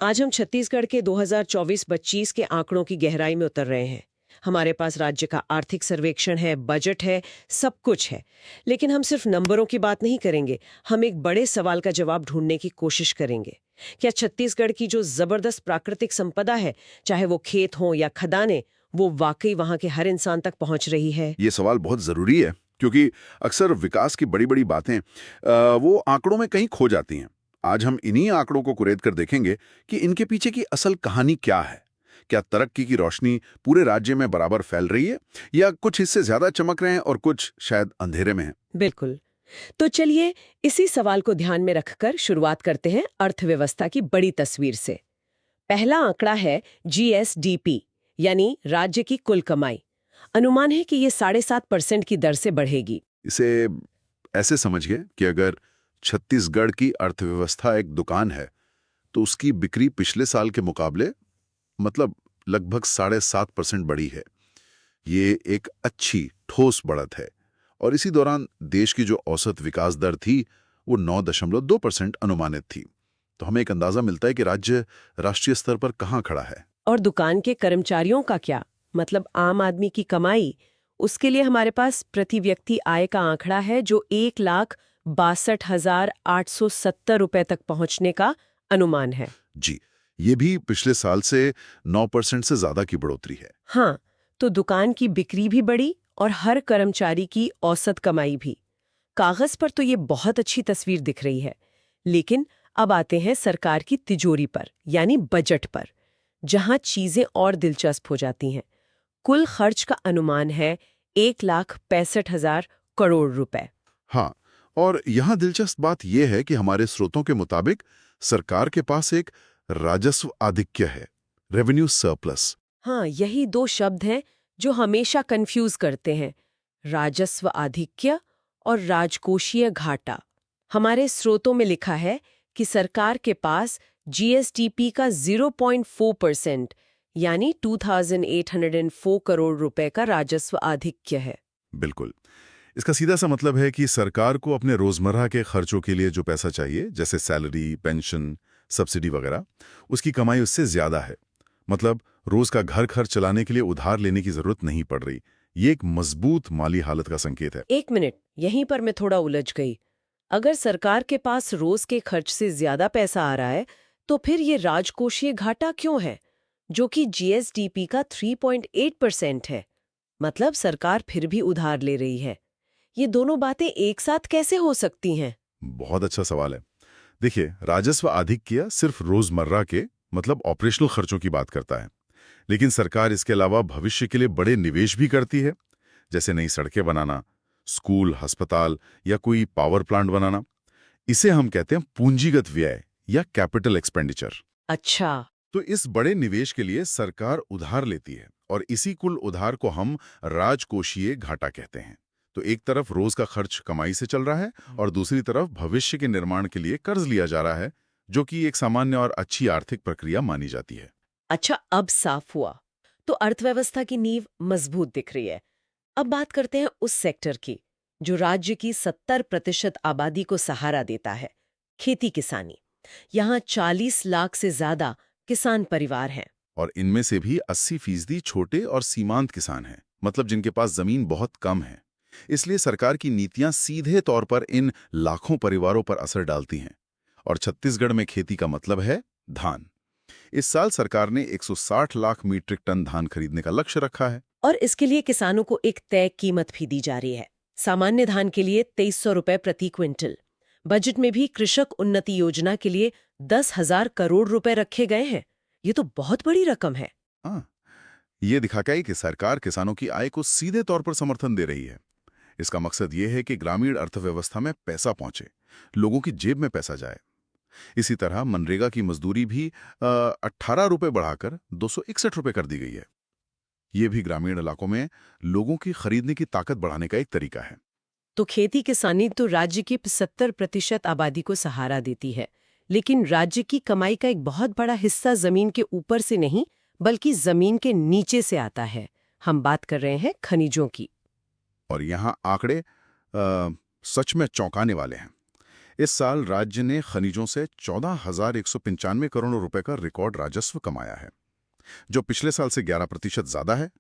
आज हम छत्तीसगढ़ के 2024-25 के आंकड़ों की गहराई में उतर रहे हैं। हमारे पास राज्य का आर्थिक सर्वेक्षण है, बजट है, सब कुछ है। लेकिन हम सिर्फ नंबरों की बात नहीं करेंगे, हम एक बड़े सवाल का जवाब ढूंढने की कोशिश करेंगे। क्या छत्तीसगढ़ की जो जबरदस्त प्राकृतिक संपदा है, चाहे वो खेत हो या खदानें, वो वाकई वहां के हर इंसान तक पहुंच रही है? ये सवाल बहुत ज़रूरी है क्योंकि अक्सर विकास की बड़ी-बड़ी बातें वो आंकड़ों में कहीं खो जाती हैं। आज हम इन्हीं आंकड़ों को कुरेद कर देखेंगे कि इनके पीछे की असल कहानी क्या है। क्या तरक्की की रोशनी पूरे राज्य में बराबर फैल रही है या कुछ हिस्से ज़्यादा चमक रहे हैं और कुछ शायद अंधेरे में हैं? बिल्कुल। तो चलिए इसी सवाल को ध्यान में रखकर शुरुआत करते हैं अर्थव्यवस्था की बड़ी तस्वीर से। पहला आंकड़ा है जीएसडीपी, यानी राज्य की कुल कमाई। अनुमान है कि ये 7.5% की दर से बढ़ेगी। इसे ऐसे समझिए कि अगर छत्तीसगढ़ की अर्थव्यवस्था एक दुकान है, तो उसकी बिक्री पिछले साल के मुकाबले मतलब लगभग 7.5% बढ़ी है। ये एक अच्छी ठोस बढ़त है और इसी दौरान देश की जो औसत विकास दर थी वो 9.2% अनुमानित थी। तो हमें एक अंदाजा मिलता है कि राज्य राष्ट्रीय स्तर पर कहाँ खड़ा है। और दुकान के कर्मचारियों का क्या, मतलब आम आदमी की कमाई? उसके लिए हमारे पास प्रति व्यक्ति आय का आंकड़ा है जो 1,62,870 रुपए तक पहुंचने का अनुमान है। जी, ये भी पिछले साल से 9% से ज्यादा की बढ़ोतरी है। हाँ, तो दुकान की बिक्री भी बढ़ी और हर कर्मचारी की औसत कमाई भी। कागज पर तो ये बहुत अच्छी तस्वीर दिख रही है। लेकिन अब आते हैं सरकार की तिजोरी पर, यानी बजट पर, जहां चीजें और दिलचस्प हो जाती हैं। कुल खर्च का अनुमान है 1,65,000 करोड़ रुपए। हाँ, और यहाँ दिलचस्प बात यह है कि हमारे स्रोतों के मुताबिक सरकार के पास एक राजस्व आधिक्य है, रेवेन्यू सरप्लस। हाँ, यही दो शब्द हैं जो हमेशा कंफ्यूज करते हैं, राजस्व आधिक्य और राजकोषीय घाटा। हमारे स्रोतों में लिखा है कि सरकार के पास जीएसडीपी का 0.4%, यानी 2,804 करोड़ रुपए का राजस्व आधिक्य है। बिल्कुल। इसका सीधा सा मतलब है कि सरकार को अपने रोजमर्रा के खर्चों के लिए जो पैसा चाहिए, जैसे सैलरी, पेंशन, सब्सिडी वगैरह, उसकी कमाई उससे ज्यादा है। मतलब रोज का घर खर्च चलाने के लिए उधार लेने की जरूरत नहीं पड़ रही। ये एक मजबूत माली हालत का संकेत है। एक मिनट, यहीं पर मैं थोड़ा उलझ गई। अगर सरकार के पास रोज के खर्च से ज्यादा पैसा आ रहा है, तो फिर ये राजकोषीय घाटा क्यों है, जो कि जीएसडीपी का 3.8% है? मतलब सरकार फिर भी उधार ले रही है। ये दोनों बातें एक साथ कैसे हो सकती हैं? बहुत अच्छा सवाल है। देखिए, राजस्व आधिक्य सिर्फ रोजमर्रा के मतलब ऑपरेशनल खर्चों की बात करता है, लेकिन सरकार इसके अलावा भविष्य के लिए बड़े निवेश भी करती है, जैसे नई सड़कें बनाना, स्कूल, अस्पताल या कोई पावर प्लांट बनाना। इसे हम कहते हैं पूंजीगत व्यय या कैपिटल एक्सपेंडिचर। अच्छा। तो इस बड़े निवेश के लिए सरकार उधार लेती है और इसी कुल उधार को हम राजकोषीय घाटा कहते हैं। तो एक तरफ रोज का खर्च कमाई से चल रहा है और दूसरी तरफ भविष्य के निर्माण के लिए कर्ज लिया जा रहा है, जो कि एक सामान्य और अच्छी आर्थिक प्रक्रिया मानी जाती है। अच्छा, अब साफ हुआ। तो अर्थव्यवस्था की नींव मजबूत दिख रही है। अब बात करते हैं उस सेक्टर की जो राज्य की 70% आबादी को सहारा देता है, खेती किसानी। यहाँ 40 लाख से ज्यादा किसान परिवार हैं। और इनमें से भी 80% छोटे और सीमांत किसान हैं, मतलब जिनके पास जमीन बहुत कम है। इसलिए सरकार की नीतियां सीधे तौर पर इन लाखों परिवारों पर असर डालती हैं। और छत्तीसगढ़ में खेती का मतलब है धान। इस साल सरकार ने 160 लाख मीट्रिक टन धान खरीदने का लक्ष्य रखा है। और इसके लिए किसानों को एक तय कीमत भी दी जा रही है। सामान्य धान के लिए 2,300 रुपए प्रति क्विंटल। बजट में भी कृषक उन्नति योजना के लिए 10,000 करोड़ रुपए रखे गए हैं। ये तो बहुत बड़ी रकम है। हाँ, ये दिखाता है कि सरकार किसानों की आय को सीधे तौर पर समर्थन दे रही है। इसका मकसद ये है कि ग्रामीण अर्थव्यवस्था में पैसा पहुंचे, लोगों की जेब में पैसा जाए। इसी तरह मनरेगा की मजदूरी भी 18 रुपए बढ़ाकर 261 रुपए कर दी गई है। ये भी ग्रामीण इलाकों में लोगों की खरीदने की ताकत बढ़ाने का एक तरीका है। तो खेती किसानी तो राज्य की 70% आबादी को सहारा देती है, लेकिन राज्य की कमाई का एक बहुत बड़ा हिस्सा जमीन के ऊपर से नहीं, बल्कि जमीन के नीचे से आता है। हम बात कर रहे हैं खनिजों की। और यहाँ आंकड़े सच में चौंकाने वाले हैं। इस साल राज्य ने खनिजों से 14,195 करोड़ रुपए का रिकॉर्ड राजस्व कमाया है, जो पिछले साल से 11% ज्यादा है,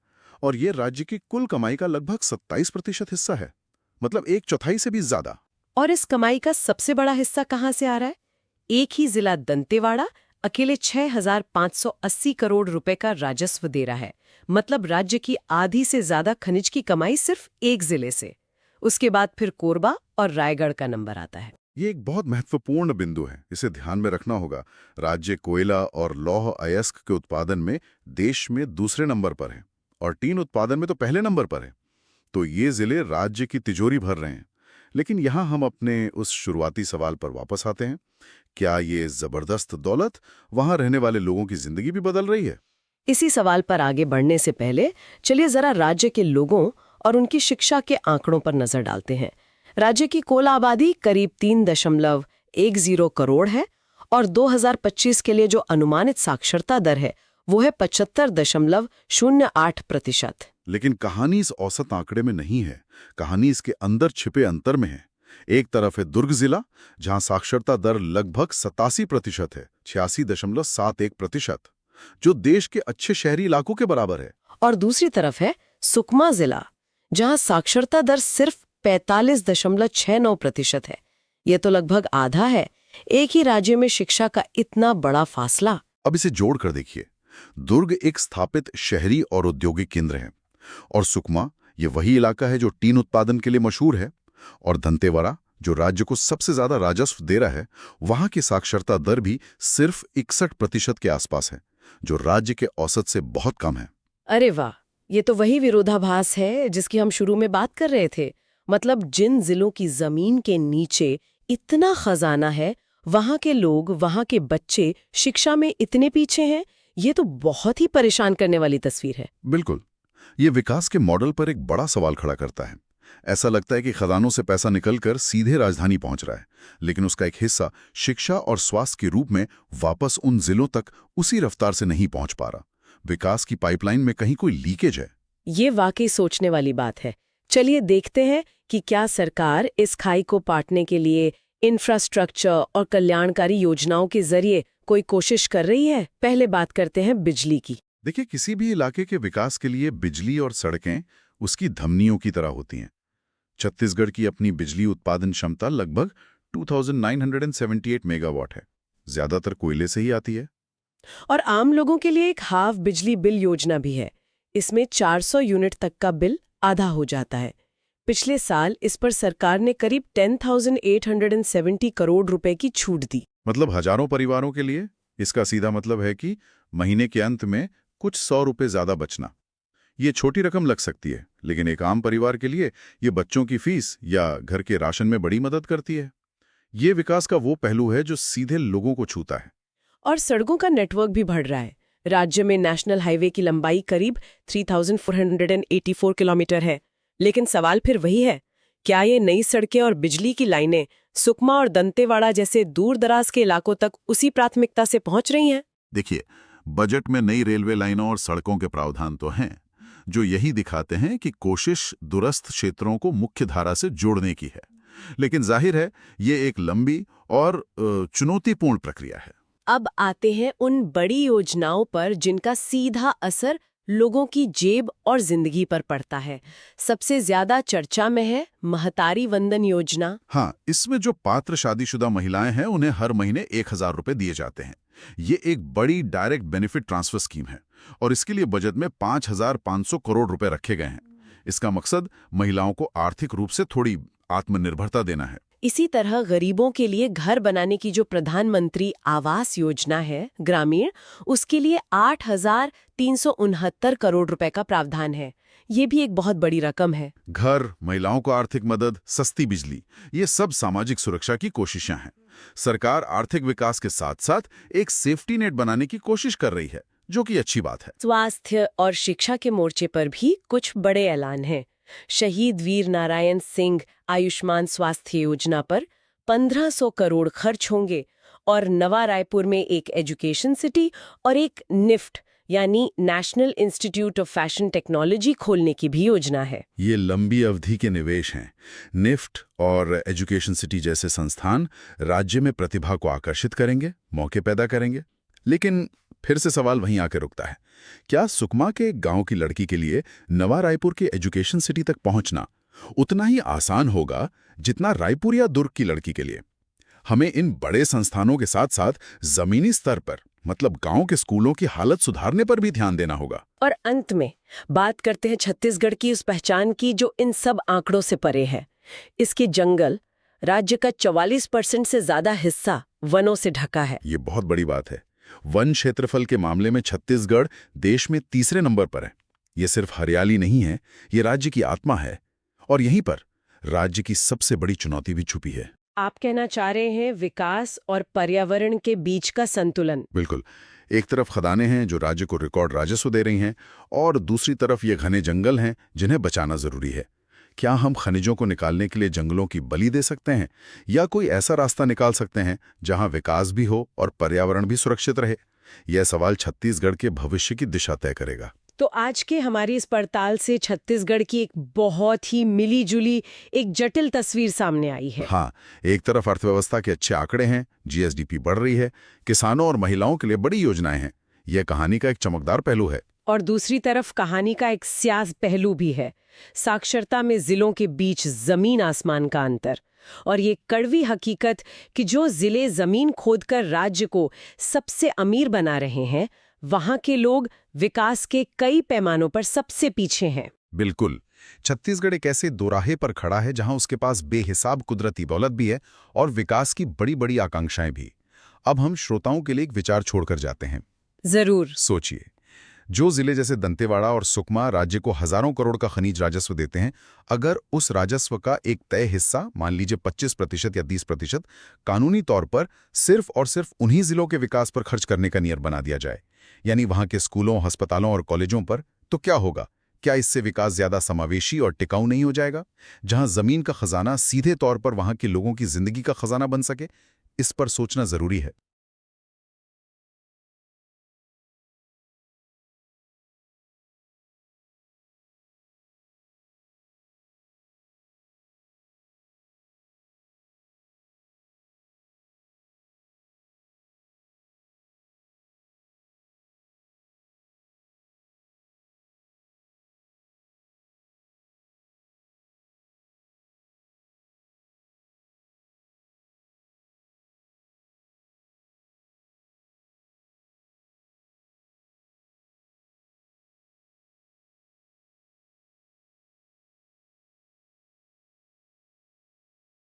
और ये राज्य की कुल कमाई का लगभग 27% हिस्सा है, मतलब एक चौथाई से भी ज्यादा। और इस कमाई का सबसे बड़ा हिस्सा कहाँ से आ रहा है? एक ही जिला दंतेवाड़ा अकेले 6,580 करोड़ रुपए का राजस्व दे रहा है। मतलब राज्य की आधी से ज्यादा खनिज की कमाई सिर्फ एक जिले से। उसके बाद फिर कोरबा और रायगढ़ का नंबर आता है। ये एक बहुत महत्वपूर्ण बिंदु है, इसे ध्यान में रखना होगा। राज्य कोयला और लौह अयस्क के उत्पादन में देश में दूसरे नंबर पर है और टीन उत्पादन में तो पहले नंबर पर है। तो ये जिले राज्य की तिजोरी भर रहे हैं। लेकिन यहाँ हम अपने उस शुरुआती सवाल पर वापस आते हैं। क्या ये जबरदस्त दौलत वहां रहने वाले लोगों की जिंदगी भी बदल रही है? इसी सवाल पर आगे बढ़ने से पहले चलिए जरा राज्य के लोगों और उनकी शिक्षा के आंकड़ों पर नजर डालते हैं। राज्य की कुल आबादी करीब 3.10 करोड़ है और 2025 के लिए जो अनुमानित साक्षरता दर है वो है 75.08%। लेकिन कहानी इस औसत आंकड़े में नहीं है, कहानी इसके अंदर छिपे अंतर में है। एक तरफ है दुर्ग जिला, जहां साक्षरता दर लगभग 87% है, 86.71%, जो देश के अच्छे शहरी इलाकों के बराबर है। और दूसरी तरफ है सुकमा जिला, जहां साक्षरता दर सिर्फ 45.69% है। ये तो लगभग आधा है। एक ही राज्य में शिक्षा का इतना बड़ा फासला। अब इसे जोड़ कर देखिए। दुर्ग एक स्थापित शहरी और औद्योगिक केंद्र है, और सुकमा ये वही इलाका है जो टीन उत्पादन के लिए मशहूर है। और दंतेवाड़ा, जो राज्य को सबसे ज्यादा राजस्व दे रहा है, वहां की साक्षरता दर भी सिर्फ 61% के आसपास है, जो राज्य के औसत से बहुत कम है। अरे वाह, ये तो वही विरोधाभास है जिसकी हम शुरू में बात कर रहे थे। मतलब जिन जिलों की जमीन के नीचे इतना खजाना है, वहां के लोग, वहां के बच्चे शिक्षा में इतने पीछे हैं। ये तो बहुत ही परेशान करने वाली तस्वीर है। बिल्कुल, ये विकास के मॉडल पर एक बड़ा सवाल खड़ा करता है। ऐसा लगता है कि खजानों से पैसा निकलकर सीधे राजधानी पहुंच रहा है, लेकिन उसका एक हिस्सा शिक्षा और स्वास्थ्य के रूप में वापस उन जिलों तक उसी रफ्तार से नहीं पहुंच पा रहा। विकास की पाइपलाइन में कहीं कोई लीकेज है। ये वाकई सोचने वाली बात है। चलिए देखते हैं कि क्या सरकार इस खाई को पाटने के लिए इंफ्रास्ट्रक्चर और कल्याणकारी योजनाओं के जरिए कोई कोशिश कर रही है। पहले बात करते हैं बिजली की। देखिए, किसी भी इलाके के विकास के लिए बिजली और सड़कें उसकी धमनियों की तरह होती हैं। छत्तीसगढ़ की अपनी बिजली उत्पादन क्षमता लगभग 2978 मेगावाट है, ज्यादातर कोयले से ही आती है। और आम लोगों के लिए एक हाफ बिजली बिल योजना भी है। इसमें 400 यूनिट तक का बिल आधा हो जाता है। पिछले साल इस पर सरकार ने करीब 10,870 करोड़ रुपए की छूट दी। मतलब हजारों परिवारों के लिए इसका सीधा मतलब है कि महीने के अंत में कुछ 100 रुपए ज्यादा बचना। ये छोटी रकम लग सकती है, लेकिन एक आम परिवार के लिए ये बच्चों की फीस या घर के राशन में बड़ी मदद करती है। ये विकास का वो पहलू है जो सीधे लोगों को छूता है। और सड़कों का नेटवर्क भी बढ़ रहा है। राज्य में नेशनल हाईवे की लंबाई करीब 3,484 किलोमीटर है। लेकिन सवाल फिर वही है, क्या ये नई सड़कें और बिजली की लाइनें सुकमा और दंतेवाड़ा जैसे दूर दराज के इलाकों तक उसी प्राथमिकता से पहुंच रही हैं? देखिए, बजट में नई रेलवे लाइनों और सड़कों के प्रावधान तो हैं, जो यही दिखाते हैं कि कोशिश दूरस्थ क्षेत्रों को मुख्य धारा से जोड़ने की है। लेकिन जाहिर है, ये एक लंबी और चुनौतीपूर्ण प्रक्रिया है। अब आते हैं उन बड़ी योजनाओं पर जिनका सीधा असर लोगों की जेब और जिंदगी पर पड़ता है। सबसे ज्यादा चर्चा में है महतारी वंदन योजना। हाँ, इसमें जो पात्र शादीशुदा महिलाएं हैं, उन्हें हर महीने 1,000 रुपए दिए जाते हैं। ये एक बड़ी डायरेक्ट बेनिफिट ट्रांसफर स्कीम है और इसके लिए बजट में 5,500 करोड़ रुपए रखे गए हैं। इसका मकसद महिलाओं को आर्थिक रूप से थोड़ी आत्मनिर्भरता देना है। इसी तरह गरीबों के लिए घर बनाने की जो प्रधानमंत्री आवास योजना है ग्रामीण, उसके लिए 8,369 करोड़ रुपए का प्रावधान है। ये भी एक बहुत बड़ी रकम है। घर, महिलाओं को आर्थिक मदद, सस्ती बिजली, ये सब सामाजिक सुरक्षा की कोशिशें हैं। सरकार आर्थिक विकास के साथ साथ एक सेफ्टी नेट बनाने की कोशिश कर रही है, जो कि अच्छी बात है। स्वास्थ्य और शिक्षा के मोर्चे पर भी कुछ बड़े ऐलान हैं। शहीद वीर नारायण सिंह आयुष्मान स्वास्थ्य योजना पर 1,500 करोड़ खर्च होंगे और नवा रायपुर में एक एजुकेशन सिटी और एक निफ्ट यानी national institute of fashion technology खोलने की भी योजना है। ये लंबी अवधि के निवेश हैं। निफ्ट और एजुकेशन सिटी जैसे संस्थान राज्य में प्रतिभा को आकर्षित करेंगे, मौके पैदा करेंगे। लेकिन फिर से सवाल वहीं आके रुकता है, क्या सुकमा के एक गांव की लड़की के लिए नवा रायपुर के एजुकेशन सिटी तक पहुंचना उतना ही आसान होगा जितना रायपुर या दुर्ग की लड़की के लिए? हमें इन बड़े संस्थानों के साथ साथ जमीनी स्तर पर, मतलब गांव के स्कूलों की हालत सुधारने पर भी ध्यान देना होगा। और अंत में बात करते हैं छत्तीसगढ़ की उस पहचान की जो इन सब आंकड़ों से परे है। इसके जंगल, राज्य का 44% से ज्यादा हिस्सा वनों से ढका है। ये बहुत बड़ी बात है। वन क्षेत्रफल के मामले में छत्तीसगढ़ देश में तीसरे नंबर पर है। ये सिर्फ हरियाली नहीं है, ये राज्य की आत्मा है। और यहीं पर राज्य की सबसे बड़ी चुनौती भी छुपी है। आप कहना चाह रहे हैं विकास और पर्यावरण के बीच का संतुलन। बिल्कुल। एक तरफ खदानें हैं जो राज्य को रिकॉर्ड राजस्व दे रही हैं, और दूसरी तरफ ये घने जंगल हैं जिन्हें बचाना जरूरी है। क्या हम खनिजों को निकालने के लिए जंगलों की बलि दे सकते हैं, या कोई ऐसा रास्ता निकाल सकते हैं जहां विकास भी हो और पर्यावरण भी सुरक्षित रहे? यह सवाल छत्तीसगढ़ के भविष्य की दिशा तय करेगा। तो आज के हमारी इस पड़ताल से छत्तीसगढ़ की एक बहुत ही मिली-जुली, एक जटिल तस्वीर सामने आई है। हाँ, एक तरफ अर्थव्यवस्था के अच्छे आंकड़े हैं, जीएसडीपी बढ़ रही है, किसानों और महिलाओं के लिए बड़ी योजनाएं हैं। यह कहानी का एक चमकदार पहलू है। और दूसरी तरफ कहानी का एक स्याह पहलू भी है। साक्षरता में जिलों के बीच जमीन आसमान का अंतर, और ये कड़वी हकीकत कि जो जिले जमीन खोदकर राज्य को सबसे अमीर बना रहे हैं, वहां के लोग विकास के कई पैमानों पर सबसे पीछे हैं। बिल्कुल। छत्तीसगढ़ एक ऐसे दोराहे पर खड़ा है जहां उसके पास बेहिसाब कुदरती दौलत भी है और विकास की बड़ी बड़ी आकांक्षाएं भी। अब हम श्रोताओं के लिए एक विचार छोड़कर जाते हैं। जरूर। सोचिए, जो जिले जैसे दंतेवाड़ा और सुकमा राज्य को हजारों करोड़ का खनिज राजस्व देते हैं, अगर उस राजस्व का एक तय हिस्सा, मान लीजिए 25% या 30%, कानूनी तौर पर सिर्फ और सिर्फ उन्हीं जिलों के विकास पर खर्च करने का नियत बना दिया जाए, यानी वहां के स्कूलों, अस्पतालों और कॉलेजों पर, तो क्या होगा? क्या इससे विकास ज्यादा समावेशी और टिकाऊ नहीं हो जाएगा, जहां जमीन का खजाना सीधे तौर पर वहां के लोगों की जिंदगी का खजाना बन सके? इस पर सोचना जरूरी है।